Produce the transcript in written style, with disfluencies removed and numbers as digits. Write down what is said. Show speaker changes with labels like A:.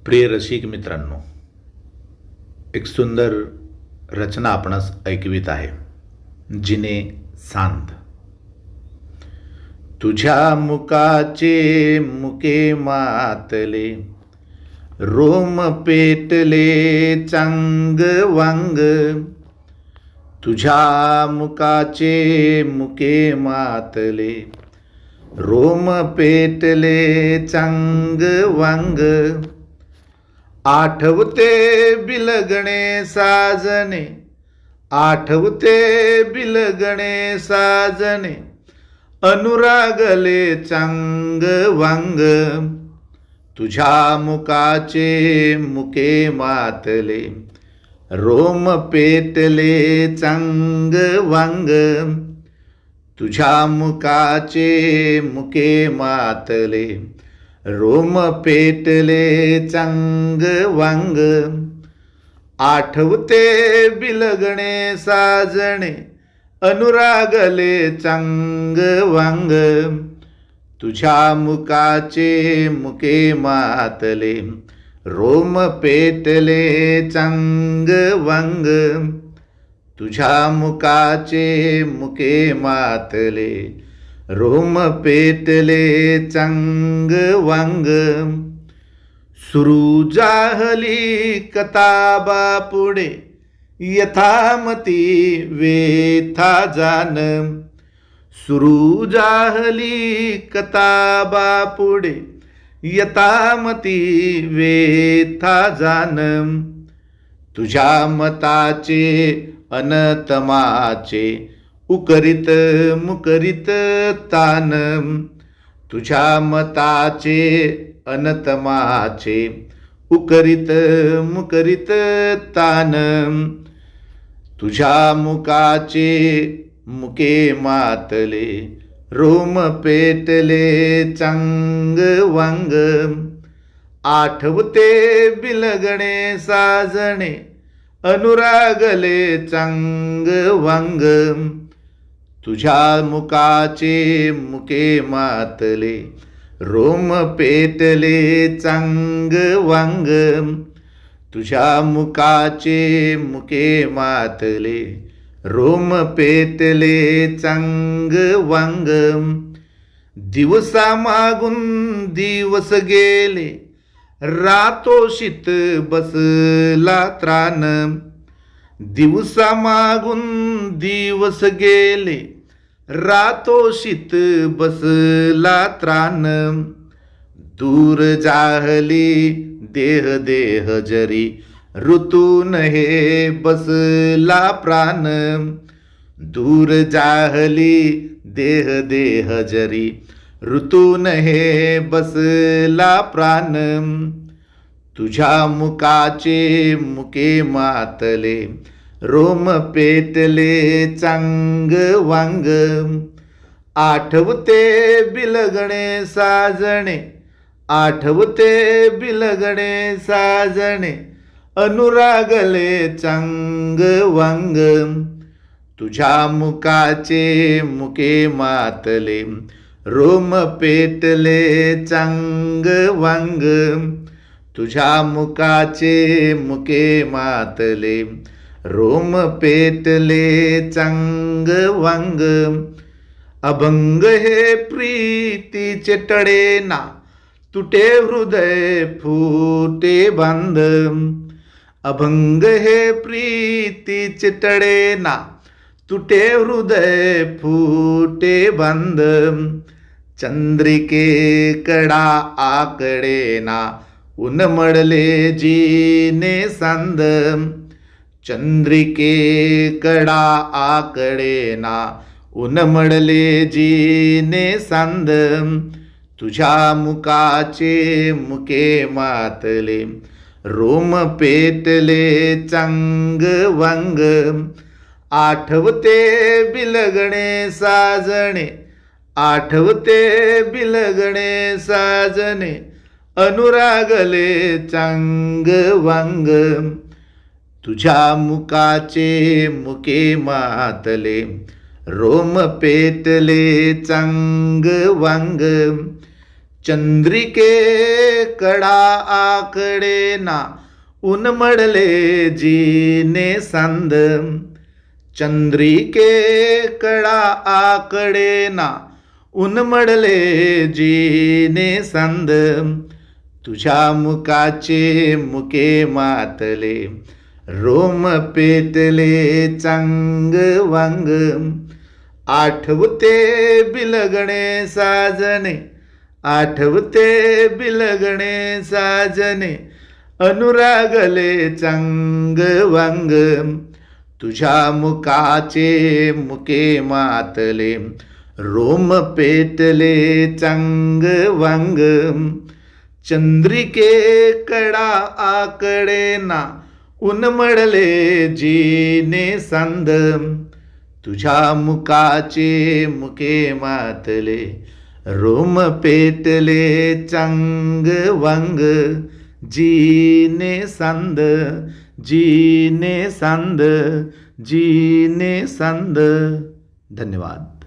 A: प्रिय रसिक मित्रांनो, एक सुंदर रचना आपणास ऐकवीत आहे. जिने सांद. तुझ्या मुकाचे मुके मातले, रोम पेटले चांग वांग. तुझ्या मुकाचे मुके मातले, रोम पेटले चांग वांग. आठवते बिलगणे साजणे, आठवते बिलगणे साजणे. अनुरागले चांग वांग. तुझ्या मुकाचे मुके मातले, रोम पेटले चांग वांग. तुझ्या मुकाचे मुके मातले, रोम पेटले चांग वांग. आठवते बिलगणे साजणे, अनुरागले चांग वांग. तुझ्या मुकाचे मुके मातले, रोम पेटले चांग वांग. तुझ्या मुकाचे मुके मातले, रोम पेटले चांग वांग. सुरू जाहली कताबा पुढे, यथामती वेथा जान. सुरू जाहली कताबा पुढे, यथामती वेथा जान. तुझ्या मताचे अनतमाचे, उकरित मुकरित तान. तुझ्या मताचे अनतमाचे, उकरित मुकरित तान. तुझ्या मुकाचे मुके मातले, रोम पेटले चांग वांग. आठवते बिलगणे साजणे, अनुरागले चांग वांग. तुझ्या मुकाचे मुके मातले, रोम पेटले चांग वांग. तुझ्या मुकाचे मुके मातले, रोम पेटले चांग वांग. दिवसा मागून दिवस गेले, रातोशीत बसला त्राण. दिवसा मागून दिवस गेले, रातोशीत बसला त्राण. दूर जाहली देह देह जरी, ऋतून हे बसला प्राण. दूर जाहली देह देह जरी, ऋतून हे बसला प्राण. तुझ्या मुकाचे मुके मातले, रोम पेटले चांग वांग. आठवते बिलगणे साजणे, आठवते बिलगणे साजणे. अनुरागले चांग वांग. तुझ्या मुकाचे मुके मातले, रोम पेटले चांग वांग. तुझ्या मुकाचे मुके मातले, रोम पेटले चांग वांग. अभंग हे प्रीतीचे टळेना, तुटे हृदय फुटे बांध. अभंग हे प्रीतीचे टळेना, तुटे हृदय फुटे बांध. चंद्रिके कडा आकडेना, उन्मळले जिने सांद. चंद्रिके कडा आकडेना, उन्मळले जिने सांद. तुझ्या मुकाचे मुके मातले, रोम पेटले चांग वांग. आठवते बिलगणे साजणे, आठवते बिलगणे साजणे. अनुरागले चांग वांग. तुझ्या मुकाचे मुके मातले, रोम पेटले चांग वांग. चंद्रिके कडा आकडे ना उन्मळले जीने सांद चंद्रिके कडा आकडे ना उन्मळले जीने सांद तुझ्या मुखाचे मुके मातले रोम पेटले चांग वांग आठवते बिलगणे साजणे आठवते बिलगणे साजणे अनुरागले चांग वांग तुझ्या मुखाचे मुके मातले रोम पेटले चांग वांग चंद्रिके कडा आकडे ना उन्मळले जीने सांद तुझ्या मुखाचे मुके मातले रोम पेटले चांग वांग जीने सांद जीने सांद जीने सांद. धन्यवाद.